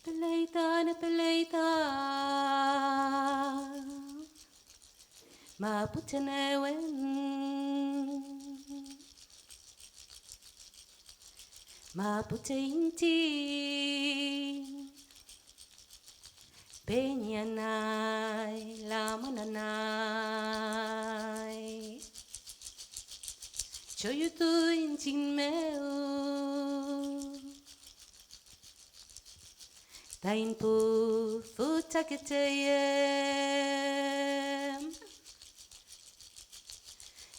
Nepeleita, mapuche newen, mapuche inti, penyanai, lamananai, choyutu intin meu. Tainpu futaketeyem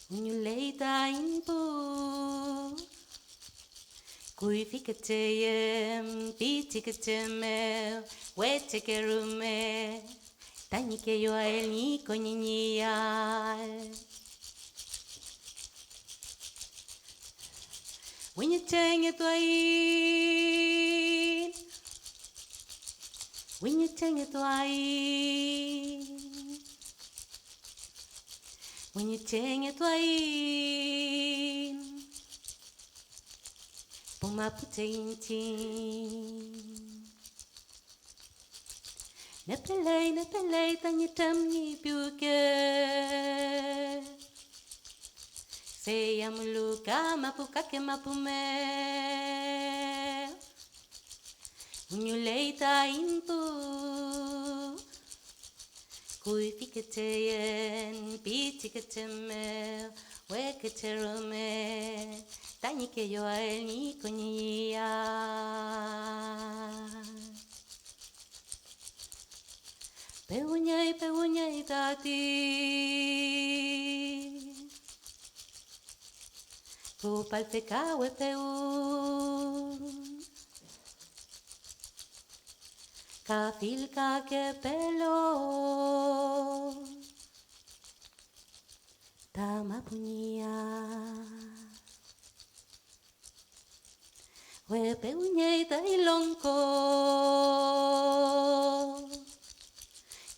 Unyulei tainpu Kuifiketeyem Pitiketemel Wetekerume Tanike yoael niko nyinyal Winyetenge twain Winyetenge twain Winyetenge twain Pumapute intin Nepeley tanyitam nipuke Seya muluka mapukake mapume Unyulei tainpu Kuifiketeyen Pitiketemel Weketerume Tanike yoael niko nyinyal Peunyai tati Pupalfekawe peun Kafilka ke pelo Tama punya Wepe unyai tailongko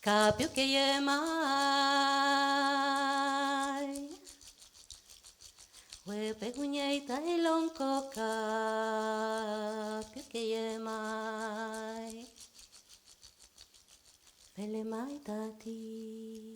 Kapyo ke yemai Wepe unyai tailongko Kapyo ke yemai Pele mai tati